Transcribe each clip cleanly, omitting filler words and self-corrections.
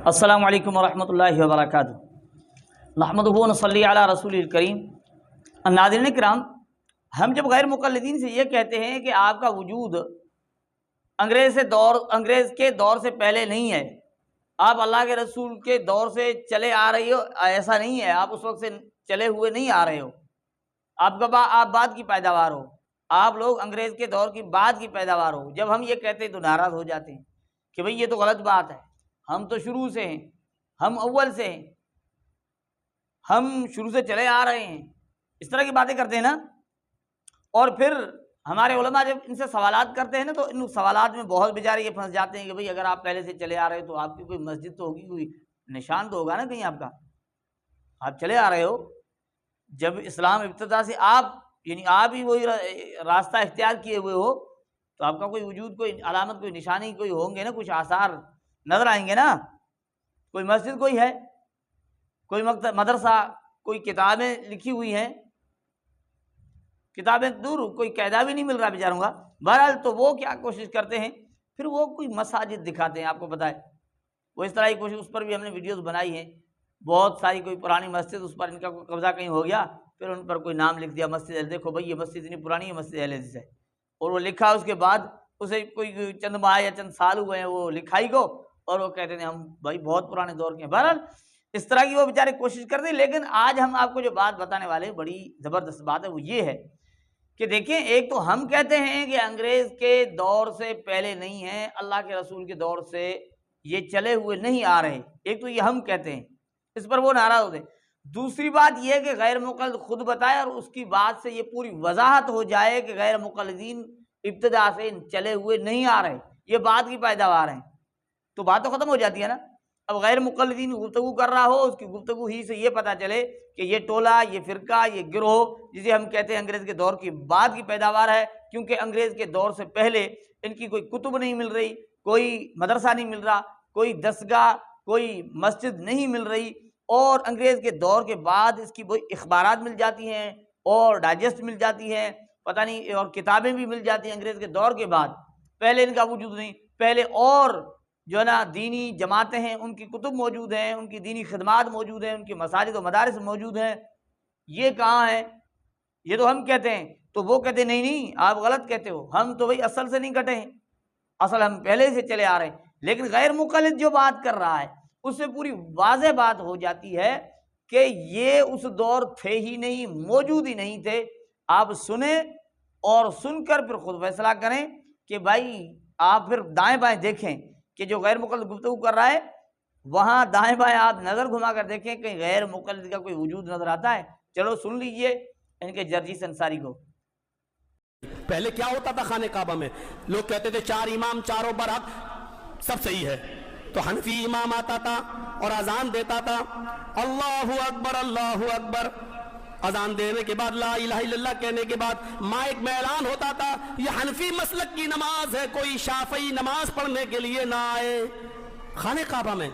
السلام علیکم ورحمۃ اللہ وبرکاتہ۔ نحمدہ و نصلی علی رسول الکریم۔ ناظرین کرام، ہم جب غیر مقلدین سے یہ کہتے ہیں کہ آپ کا وجود انگریز کے دور سے پہلے نہیں ہے، آپ اللہ کے رسول کے دور سے چلے آ رہے ہو، ایسا نہیں ہے، آپ اس وقت سے چلے ہوئے نہیں آ رہے ہو، آپ بعد کی پیداوار ہو، آپ لوگ انگریز کے دور کی بعد کی پیداوار ہو۔ جب ہم یہ کہتے ہیں تو ناراض ہو جاتے ہیں کہ بھئی یہ تو غلط بات ہے، ہم تو شروع سے ہیں، ہم اول سے ہیں، ہم شروع سے چلے آ رہے ہیں، اس طرح کی باتیں کرتے ہیں نا۔ اور پھر ہمارے علماء جب ان سے سوالات کرتے ہیں نا تو ان سوالات میں بہت بیچارے یہ پھنس جاتے ہیں کہ بھئی اگر آپ پہلے سے چلے آ رہے ہو تو آپ کی کوئی مسجد تو ہوگی، کوئی نشان تو ہوگا نا کہیں آپ کا، آپ چلے آ رہے ہو۔ جب اسلام ابتدا سے آپ ہی وہی راستہ اختیار کیے ہوئے ہو تو آپ کا کوئی وجود، کوئی علامت، کوئی نشانی، کوئی ہوں گے نا، کچھ آثار نظر آئیں گے نا۔ کوئی مسجد کوئی ہے، کوئی مدرسہ، کوئی کتابیں لکھی ہوئی ہیں، کتابیں دور، کوئی قاعدہ بھی نہیں مل رہا بیچاروں کا۔ بہرحال تو وہ کیا کوشش کرتے ہیں، پھر وہ کوئی مساجد دکھاتے ہیں، آپ کو پتہ ہے وہ اس طرح کی کوشش، اس پر بھی ہم نے ویڈیوز بنائی ہیں بہت ساری۔ کوئی پرانی مسجد، اس پر ان کا کوئی قبضہ کہیں ہو گیا، پھر ان پر کوئی نام لکھ دیا مسجد اہل، دیکھو بھائی یہ مسجد اتنی پرانی ہے، مسجد اہل حدیث ہے، اور وہ لکھا، اس کے بعد اسے کوئی چند ماہ یا چند سال ہوئے ہیں وہ لکھائی کو، اور وہ کہتے ہیں ہم بھائی بہت پرانے دور کے ہیں۔ بہرحال اس طرح کی وہ بیچارے کوشش کرتے ہیں۔ لیکن آج ہم آپ کو جو بات بتانے والے ہیں، بڑی زبردست بات ہے، وہ یہ ہے کہ دیکھیں، ایک تو ہم کہتے ہیں کہ انگریز کے دور سے پہلے نہیں ہیں، اللہ کے رسول کے دور سے یہ چلے ہوئے نہیں آ رہے، ایک تو یہ ہم کہتے ہیں، اس پر وہ ناراض ہوتے ہیں۔ دوسری بات یہ کہ غیر مقلد خود بتائے اور اس کی بات سے یہ پوری وضاحت ہو جائے کہ غیر مقلدین ابتدا سے چلے ہوئے نہیں آ رہے، یہ بعد کی پیداوار ہیں، تو بات تو ختم ہو جاتی ہے نا۔ اب غیر مقلدین گفتگو کر رہا ہو، اس کی گفتگو ہی سے یہ پتہ چلے کہ یہ ٹولہ، یہ فرقہ، یہ گروہ جسے ہم کہتے ہیں انگریز کے دور کی بعد کی پیداوار ہے، کیونکہ انگریز کے دور سے پہلے ان کی کوئی کتب نہیں مل رہی، کوئی مدرسہ نہیں مل رہا، کوئی دستگاہ، کوئی مسجد نہیں مل رہی، اور انگریز کے دور کے بعد اس کی وہی اخبارات مل جاتی ہیں اور ڈائجسٹ مل جاتی ہیں، پتہ نہیں، اور کتابیں بھی مل جاتی ہیں انگریز کے دور کے بعد۔ پہلے ان کا وجود نہیں، پہلے اور جو ہے نا دینی جماعتیں ہیں، ان کی کتب موجود ہیں، ان کی دینی خدمات موجود ہیں، ان کی مساجد و مدارس موجود ہیں، یہ کہاں ہے؟ یہ تو ہم کہتے ہیں، تو وہ کہتے ہیں نہیں آپ غلط کہتے ہو، ہم تو بھائی اصل سے نہیں کٹے ہیں، اصل ہم پہلے سے چلے آ رہے ہیں۔ لیکن غیر مقلد جو بات کر رہا ہے اس سے پوری واضح بات ہو جاتی ہے کہ یہ اس دور تھے ہی نہیں، موجود ہی نہیں تھے۔ آپ سنیں اور سن کر پھر خود فیصلہ کریں کہ بھائی آپ پھر دائیں بائیں دیکھیں کہ جو غیر مقلد گفتگو کر رہا ہے وہاں دائیں بائیں آپ نظر گھما کر دیکھیں کہ غیر مقلد کا کوئی وجود نظر آتا ہے۔ چلو سن لیجئے ان کے جرجیس انصاری کو۔ پہلے کیا ہوتا تھا خانہ کعبہ میں؟ لوگ کہتے تھے چار امام، چاروں برحق، سب صحیح ہے، تو حنفی امام آتا تھا اور اذان دیتا تھا، اللہ اکبر اللہ اکبر، اذان دینے کے بعد لا الہ الا اللہ کہنے کے بعد مائک میں اعلان ہوتا تھا یہ حنفی مسلک کی نماز ہے، کوئی شافعی نماز پڑھنے کے لیے نہ آئے۔ خانہ کعبہ میں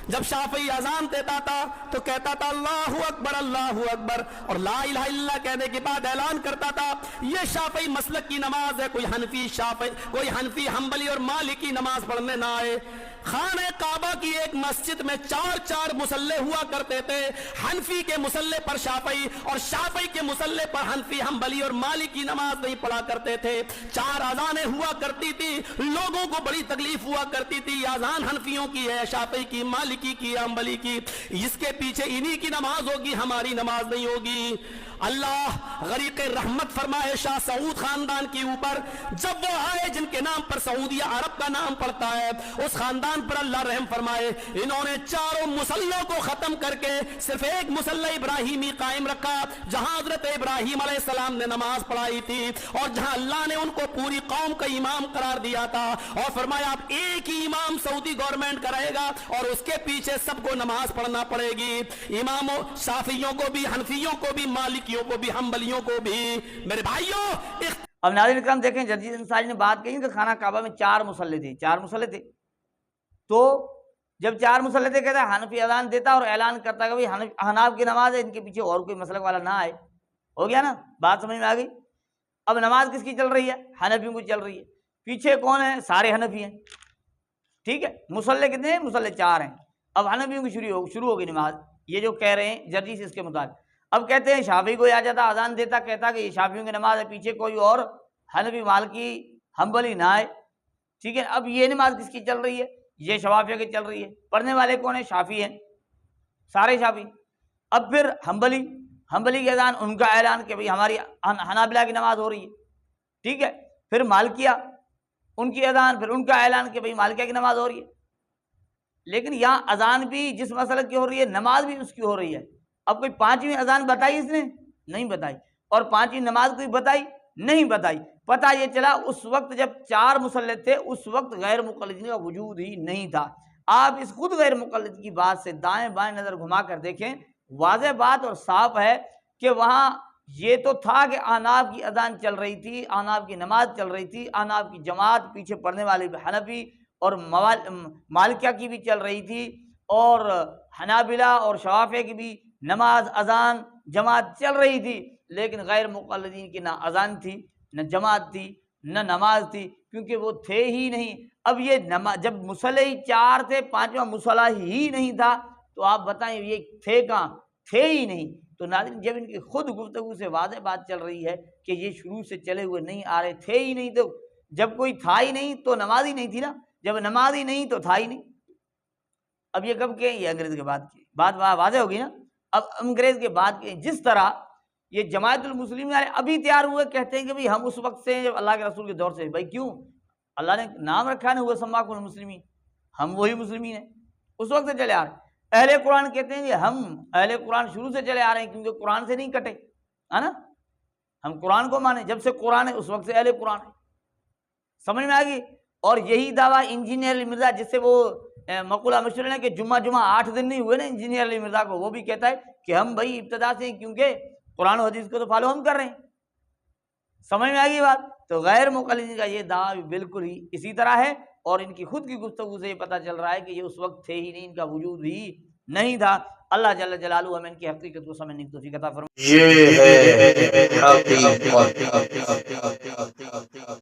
جب شافعی اذان دیتا تھا تو کہتا تھا اللہ اکبر، اور لا الہ الا اللہ کہنے کے بعد اعلان کرتا تھا یہ شافعی مسلک کی نماز ہے، کوئی حنفی حنبلی اور مالکی نماز پڑھنے نہ آئے۔ خانہ کعبہ کی ایک مسجد میں چار مصلے ہوا کرتے تھے، حنفی کے مصلے پر شافعی اور شافعی کے مصلے پر حنفی حنبلی اور مالکی نماز نہیں پڑھا کرتے تھے۔ چار اذانیں ہوا کرتی تھی، لوگوں کو بڑی تکلیف ہوا کرتی تھی، یہ اذان حنفیوں کی ہے، شافعی کی، مالکی کی، حنبلی کی، اس کے پیچھے انہی کی نماز ہوگی، ہماری نماز نہیں ہوگی۔ اللہ غریق رحمت فرمائے شاہ سعود خاندان کے اوپر، جب وہ آئے جن کے نام پر سعودیہ عرب کا نام پڑتا ہے، اس خاندان پر اللہ رحم فرمائے، انہوں نے چاروں مسلوں کو ختم کر کے صرف ایک مسلح ابراہیمی قائم رکھا، جہاں حضرت ابراہیم علیہ السلام نے نماز پڑھائی تھی، اور جہاں اللہ نے ان کو پوری قوم کا امام قرار دیا تھا، اور فرمایا اب ایک ہی امام سعودی گورنمنٹ کا رہے گا اور اس کے پیچھے سب کو نماز پڑھنا پڑے گی، اماموں شافعیوں کو بھی، حنفیوں کو بھی، مالکیوں کو بھی، حنبلیوں کو بھی۔ میرے بھائیوں، اب ناظرین اکرام دیکھیں، جرجیس انصاری نے بات کہی کہ خانہ کعبہ میں چار مصلے تھے، تو جب چار مصلے تھے کہتا ہے حنفی اذان دیتا اور اعلان کرتا کہ بھائی حناف کی نماز ہے، ان کے پیچھے اور کوئی مسلک والا نہ آئے۔ ہو گیا نا، بات سمجھ میں آ گئی؟ اب نماز کس کی چل رہی ہے؟ حنفیوں کی چل رہی ہے، پیچھے کون ہے؟ سارے حنفی ہیں، ٹھیک ہے۔ مصلے کتنے ہیں؟ مصلے چار ہیں، اب حنفیوں کی شروع ہوگی نماز، یہ جو کہہ رہے ہیں جرجیس اس کے مطابق۔ اب کہتے ہیں شافعی کوئی آ جاتا اذان دیتا، کہتا کہ یہ شافعیوں کی نماز ہے، پیچھے کوئی اور حنفی مالکی حنبلی نہ آئے، ٹھیک ہے۔ اب یہ نماز کس کی چل رہی ہے؟ یہ شوافیہ کی چل رہی ہے۔ پڑھنے والے کون ہیں؟ شافعی ہیں، سارے شافعی۔ اب پھر حنبلی کی اذان، ان کا اعلان کہ بھئی ہماری حنابلہ کی نماز ہو رہی ہے، ٹھیک ہے۔ پھر مالکیہ، ان کی اذان، پھر ان کا اعلان کہ بھئی مالکیہ کی نماز ہو رہی ہے۔ لیکن یہاں اذان بھی جس مسلک کی ہو رہی ہے، نماز بھی اس کی ہو رہی ہے۔ اب کوئی پانچویں اذان بتائی اس نے؟ نہیں بتائی۔ اور پانچویں نماز کوئی بتائی؟ نہیں بتائی۔ پتہ یہ چلا اس وقت جب 4 مصلی تھے، اس وقت غیر مقلدین کا وجود ہی نہیں تھا۔ آپ اس خود غیر مقلد کی بات سے دائیں بائیں نظر گھما کر دیکھیں، واضح بات اور صاف ہے کہ وہاں یہ تو تھا کہ احناف کی اذان چل رہی تھی، احناف کی نماز چل رہی تھی، احناف کی جماعت پیچھے پڑھنے والے بھی حنفی اور مالکیہ کی بھی چل رہی تھی، اور حنابلہ اور شوافیہ کی بھی نماز اذان جماعت چل رہی تھی، لیکن غیر مقلدین کی نہ اذان تھی، نہ جماعت تھی، نہ نماز تھی، کیونکہ وہ تھے ہی نہیں۔ اب یہ جب مصلی ہی 4 تھے، 5واں مصلی ہی نہیں تھا، تو آپ بتائیں یہ تھے کہاں؟ تھے ہی نہیں۔ تو ناظرین، جب ان کی خود گفتگو سے واضح بات چل رہی ہے کہ یہ شروع سے چلے ہوئے نہیں آ رہے، تھے ہی نہیں، تو جب کوئی تھا ہی نہیں تو نماز ہی نہیں تھی نا، جب نماز ہی نہیں تو تھا ہی نہیں۔ اب یہ کب کہ یہ انگریز کے بعد کی بات واضح ہوگی نا۔ اب انگریز کے بعد کے جس طرح یہ جماعت المسلمین والے ابھی تیار ہوئے، کہتے ہیں کہ بھئی ہم اس وقت سے، جب اللہ کے رسول کے دور سے، بھائی کیوں؟ اللہ نے نام رکھا ہے نا، وہ سماکم المسلمین، ہم وہی مسلمین ہیں، اس وقت سے چلے آ رہے ہیں۔ اہل قرآن کہتے ہیں کہ ہم اہل قرآن شروع سے چلے آ رہے ہیں، کیونکہ قرآن سے نہیں کٹے، ہے نا، ہم قرآن کو مانیں، جب سے قرآن ہے اس وقت سے اہل قرآن ہے۔ سمجھ میں آ گئی؟ اور یہی دعویٰ انجینئر علی مرزا، جس سے وہ مقولہ مشہور ہے کہ جمعہ 8 دن نہیں ہوئے نا انجینئر علی مرزا کو، وہ بھی کہتا ہے کہ ہم بھائی ابتدا سے ہیں، کیونکہ قرآن و حدیث کو تو فالو ہم کر رہے ہیں۔ سمجھ میں آ گئی بات؟ تو غیر مقلدین کا یہ دعویٰ بھی بالکل ہی اسی طرح ہے، اور ان کی خود کی گفتگو سے یہ پتہ چل رہا ہے کہ یہ اس وقت تھے ہی نہیں، ان کا وجود ہی نہیں تھا۔ اللہ جل جلالہ ہمیں ان کی حقیقت کو سمجھنے کی توفیق عطا فرمائے۔ یہ ہے حقیقت۔